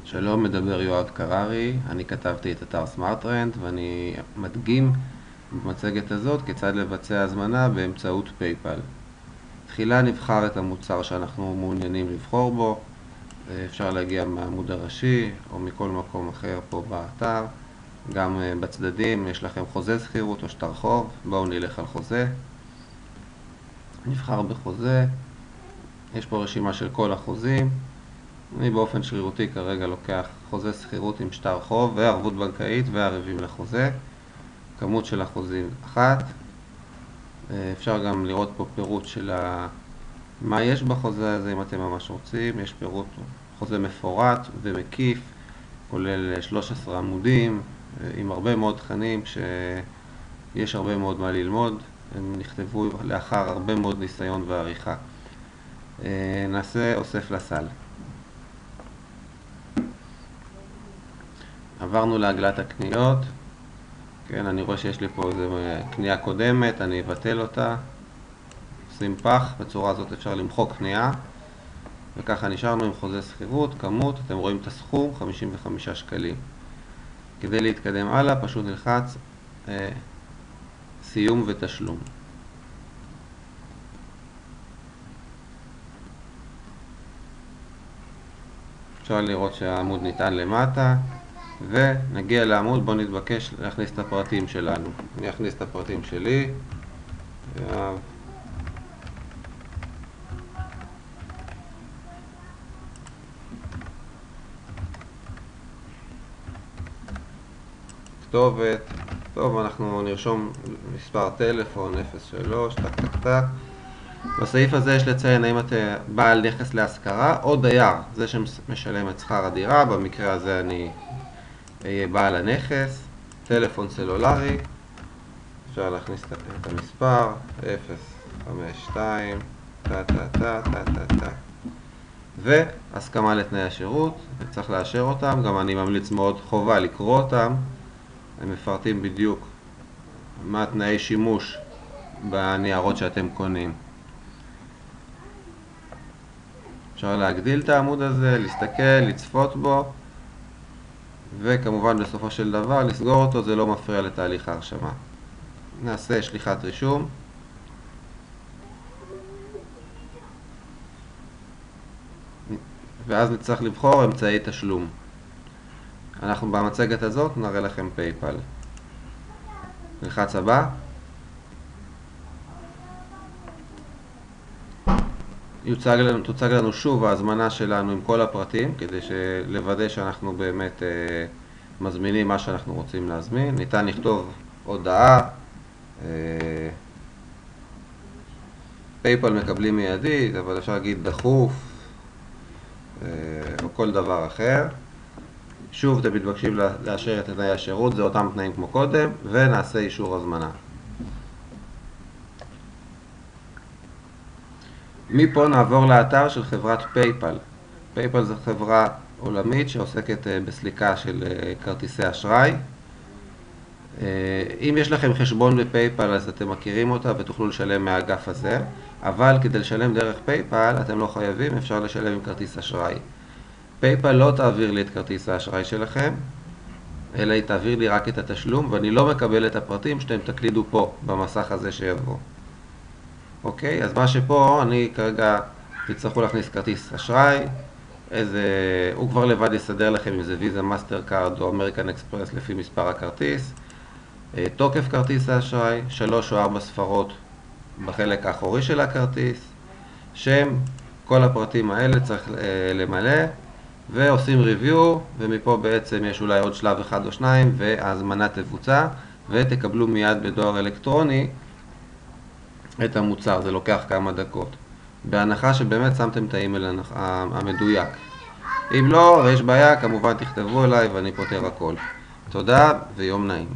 שלום, מדבר יואב קררי. אני כתבתי את אתר סמארטרנד ואני מדגים במצגת הזאת כיצד לבצע הזמנה באמצעות פייפל. תחילה נבחר את המוצר שאנחנו מעוניינים לבחור בו. אפשר להגיע מהעמוד הראשי או מכל מקום אחר פה באתר. גם בצדדים יש לכם חוזה שכירות או שטר חוב. בואו נלך על חוזה. נבחר בחוזה. יש פה רשימה של כל החוזים. אני באופן שרירותי כרגע לוקח חוזה שכירות עם שטר חוב וערבות בנקאית וערבים לחוזה. כמות של החוזים 1. אפשר גם לראות פה פירוט של מה יש בחוזה הזה אם אתם ממש רוצים. יש פירוט חוזה מפורט ומקיף, כולל 13 עמודים עם הרבה מאוד תכנים שיש הרבה מאוד מה ללמוד. הם נכתבו לאחר הרבה מאוד ניסיון ועריכה. נעשה אוסף לסל. עברנו לעגלת הקניות. כן, אני רואה שיש לי פה איזו קנייה קודמת, אני אבטל אותה. עושים פח, בצורה הזאת אפשר למחוק קנייה. וככה נשארנו עם חוזה שכירות, כמות, אתם רואים את הסכום, 55 שקלים. כדי להתקדם הלאה, פשוט נלחץ סיום ותשלום. אפשר לראות שהעמוד ניתן למטה. ונגיע לעמוד בו נתבקש להכניס את הפרטים שלנו. אני אכניס את הפרטים שלי. כתובת. טוב, אנחנו נרשום מספר טלפון 03 טק טק טק. בסעיף הזה יש לציין האם אתה בעל נכס להשכרה או דייר, זה שמשלם את שכר הדירה. במקרה הזה אני יהיה בעל הנכס. טלפון סלולרי, אפשר להכניס את המספר 052 טה טה טה טה טה טה, והסכמה לתנאי השירות, צריך לאשר אותם. גם אני ממליץ מאוד חובה לקרוא אותם, הם מפרטים בדיוק מה תנאי שימוש בניירות שאתם קונים. אפשר להגדיל את העמוד הזה, להסתכל, לצפות בו, וכמובן בסופו של דבר לסגור אותו, זה לא מפריע לתהליך ההרשמה. נעשה שליחת רישום. ואז נצטרך לבחור אמצעי תשלום. אנחנו במצגת הזאת נראה לכם פייפל. נלחץ הבא. תוצג לנו שוב ההזמנה שלנו עם כל הפרטים, כדי לוודא שאנחנו באמת מזמינים מה שאנחנו רוצים להזמין. ניתן לכתוב הודעה, פייפל מקבלים מיידית, אבל אפשר להגיד דחוף, או כל דבר אחר. שוב אתם מתבקשים לאשר את תנאי השירות, זה אותם תנאים כמו קודם, ונעשה אישור הזמנה. מפה נעבור לאתר של חברת פייפל. פייפל זו חברה עולמית שעוסקת בסליקה של כרטיסי אשראי. אם יש לכם חשבון בפייפל אז אתם מכירים אותה ותוכלו לשלם מהאגף הזה, אבל כדי לשלם דרך פייפל אתם לא חייבים, אפשר לשלם עם כרטיס אשראי. פייפל לא תעביר לי את כרטיס האשראי שלכם, אלא היא תעביר לי רק את התשלום, ואני לא מקבל את הפרטים שאתם תקלידו פה במסך הזה שיבוא. אוקיי, אז מה שפה, אני כרגע תצטרכו להכניס כרטיס אשראי, הוא כבר לבד יסדר לכם אם זה ויזה, מאסטר קארד או אמריקן אקספרס לפי מספר הכרטיס. תוקף כרטיס האשראי, 3 או 4 ספרות בחלק האחורי של הכרטיס, שם, כל הפרטים האלה צריך למלא, ועושים ריוויו, ומפה בעצם יש אולי עוד שלב 1 או 2, וההזמנה תבוצע, ותקבלו מיד בדואר אלקטרוני את המוצר. זה לוקח כמה דקות, בהנחה שבאמת שמתם את האימייל המדויק. אם לא ויש בעיה, כמובן תכתבו אליי ואני פותר הכל. תודה ויום נעים.